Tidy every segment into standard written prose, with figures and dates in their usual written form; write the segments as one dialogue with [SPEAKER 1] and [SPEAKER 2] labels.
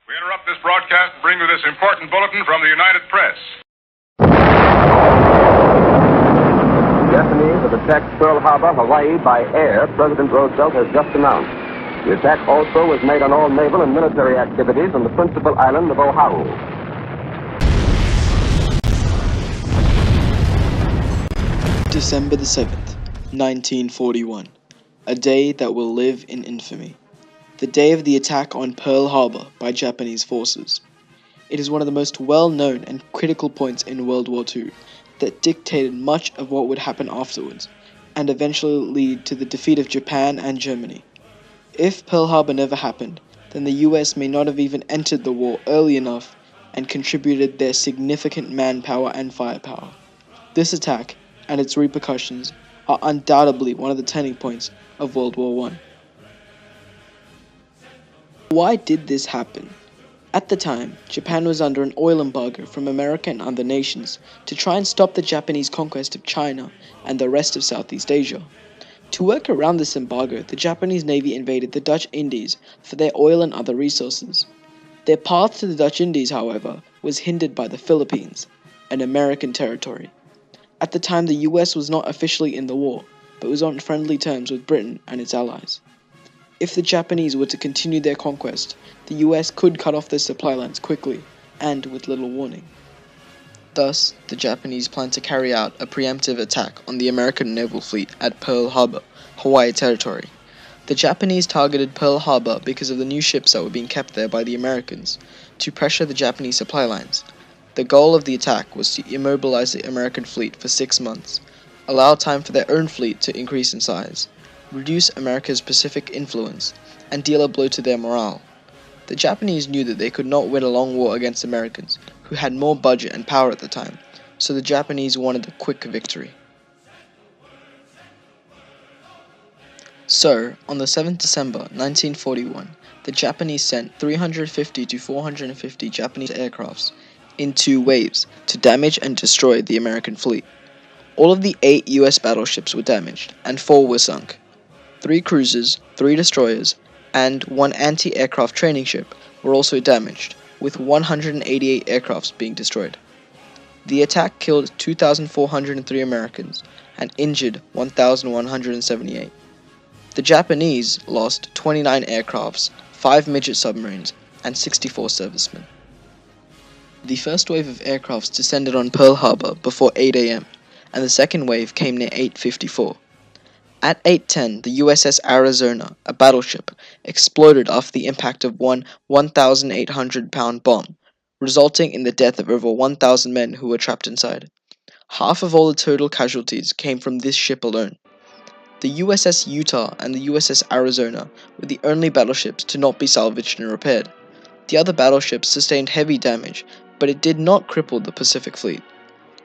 [SPEAKER 1] We interrupt this broadcast and bring you this important bulletin from the United Press.
[SPEAKER 2] Japanese have attacked Pearl Harbor, Hawaii by air, President Roosevelt has just announced. The attack also was made on all naval and military activities on the principal island of Oahu.
[SPEAKER 3] December the 7th, 1941. A day that will live in infamy. The day of the attack on Pearl Harbor by Japanese forces. It is one of the most well-known and critical points in World War II that dictated much of what would happen afterwards, and eventually lead to the defeat of Japan and Germany. If Pearl Harbor never happened, then the US may not have even entered the war early enough and contributed their significant manpower and firepower. This attack and its repercussions are undoubtedly one of the turning points of World War I. Why did this happen? At the time, Japan was under an oil embargo from America and other nations to try and stop the Japanese conquest of China and the rest of Southeast Asia. To work around this embargo, the Japanese Navy invaded the Dutch Indies for their oil and other resources. Their path to the Dutch Indies, however, was hindered by the Philippines, an American territory. At the time, the US was not officially in the war, but was on friendly terms with Britain and its allies. If the Japanese were to continue their conquest, the US could cut off their supply lines quickly and with little warning. Thus, the Japanese planned to carry out a preemptive attack on the American naval fleet at Pearl Harbor, Hawaii territory. The Japanese targeted Pearl Harbor because of the new ships that were being kept there by the Americans to pressure the Japanese supply lines. The goal of the attack was to immobilize the American fleet for 6 months, allow time for their own fleet to increase in size, reduce America's Pacific influence, and deal a blow to their morale. The Japanese knew that they could not win a long war against Americans, who had more budget and power at the time, so the Japanese wanted a quick victory. So, on the 7th December 1941, the Japanese sent 350 to 450 Japanese aircrafts in 2 waves to damage and destroy the American fleet. All of the 8 US battleships were damaged, and 4 were sunk. 3 cruisers, 3 destroyers, and 1 anti-aircraft training ship were also damaged, with 188 aircrafts being destroyed. The attack killed 2,403 Americans and injured 1,178. The Japanese lost 29 aircrafts, 5 midget submarines, and 64 servicemen. The first wave of aircrafts descended on Pearl Harbor before 8 a.m., and the second wave came near 8:54. At 8:10, the USS Arizona, a battleship, exploded after the impact of one 1,800-pound bomb, resulting in the death of over 1,000 men who were trapped inside. Half of all the total casualties came from this ship alone. The USS Utah and the USS Arizona were the only battleships to not be salvaged and repaired. The other battleships sustained heavy damage, but it did not cripple the Pacific Fleet.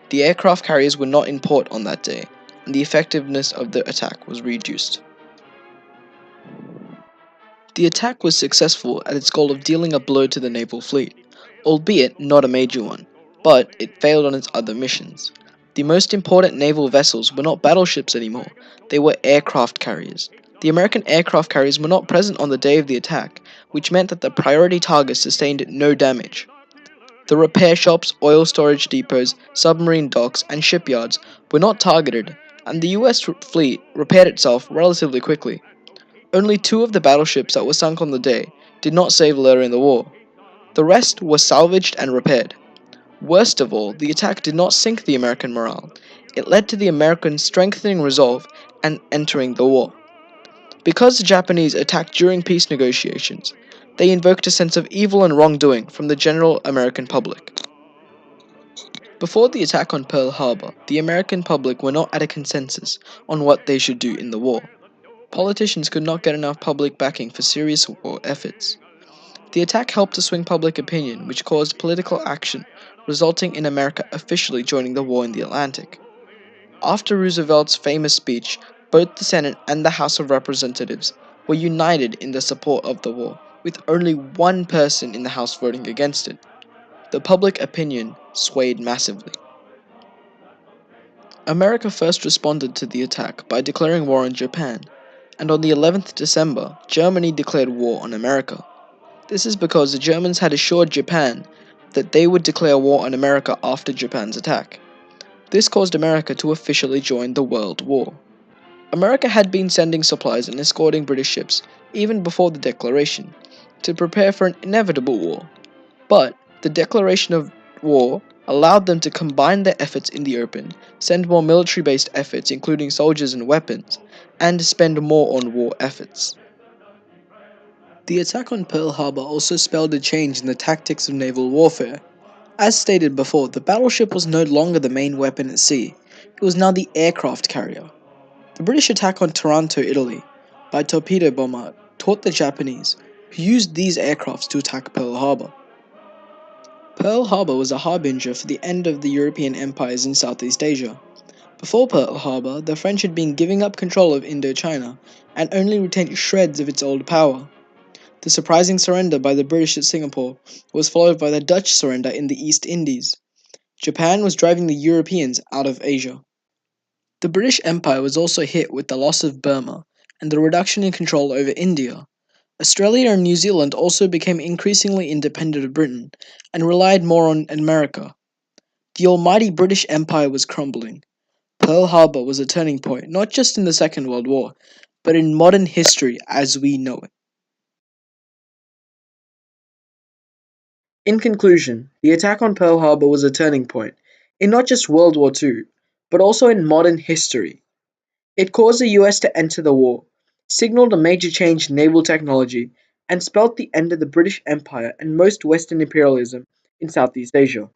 [SPEAKER 3] The aircraft carriers were not in port on that day, and the effectiveness of the attack was reduced. The attack was successful at its goal of dealing a blow to the naval fleet, albeit not a major one, but it failed on its other missions. The most important naval vessels were not battleships anymore, they were aircraft carriers. The American aircraft carriers were not present on the day of the attack, which meant that the priority targets sustained no damage. The repair shops, oil storage depots, submarine docks, and shipyards were not targeted, and the US fleet repaired itself relatively quickly. Only 2 of the battleships that were sunk on the day did not save later in the war. The rest were salvaged and repaired. Worst of all, the attack did not sink the American morale. It led to the Americans strengthening resolve and entering the war. Because the Japanese attacked during peace negotiations, they invoked a sense of evil and wrongdoing from the general American public. Before the attack on Pearl Harbor, the American public were not at a consensus on what they should do in the war. Politicians could not get enough public backing for serious war efforts. The attack helped to swing public opinion, which caused political action, resulting in America officially joining the war in the Atlantic. After Roosevelt's famous speech, both the Senate and the House of Representatives were united in the support of the war, with only 1 person in the House voting against it. The public opinion swayed massively. America first responded to the attack by declaring war on Japan, and on the 11th December, Germany declared war on America. This is because the Germans had assured Japan that they would declare war on America after Japan's attack. This caused America to officially join the World War. America had been sending supplies and escorting British ships even before the declaration, to prepare for an inevitable war. But the declaration of war allowed them to combine their efforts in the open, send more military-based efforts including soldiers and weapons, and spend more on war efforts. The attack on Pearl Harbor also spelled a change in the tactics of naval warfare. As stated before, the battleship was no longer the main weapon at sea, it was now the aircraft carrier. The British attack on Taranto, Italy, by torpedo bomber taught the Japanese, who used these aircrafts to attack Pearl Harbor. Pearl Harbor was a harbinger for the end of the European empires in Southeast Asia. Before Pearl Harbor, the French had been giving up control of Indochina and only retained shreds of its old power. The surprising surrender by the British at Singapore was followed by the Dutch surrender in the East Indies. Japan was driving the Europeans out of Asia. The British Empire was also hit with the loss of Burma and the reduction in control over India. Australia and New Zealand also became increasingly independent of Britain and relied more on America. The almighty British Empire was crumbling. Pearl Harbor was a turning point not just in the Second World War, but in modern history as we know it. In conclusion, the attack on Pearl Harbor was a turning point in not just World War II, but also in modern history. It caused the US to enter the war, signaled a major change in naval technology, and spelled the end of the British Empire and most Western imperialism in Southeast Asia.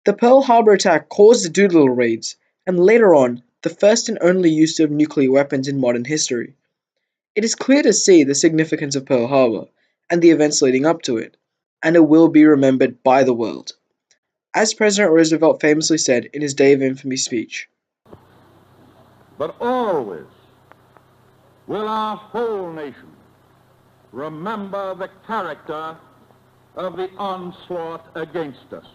[SPEAKER 3] The Pearl Harbor attack caused the Doolittle raids, and later on, the first and only use of nuclear weapons in modern history. It is clear to see the significance of Pearl Harbor and the events leading up to it, and it will be remembered by the world. As President Roosevelt famously said in his Day of Infamy speech,
[SPEAKER 4] "But always will our whole nation remember the character of the onslaught against us.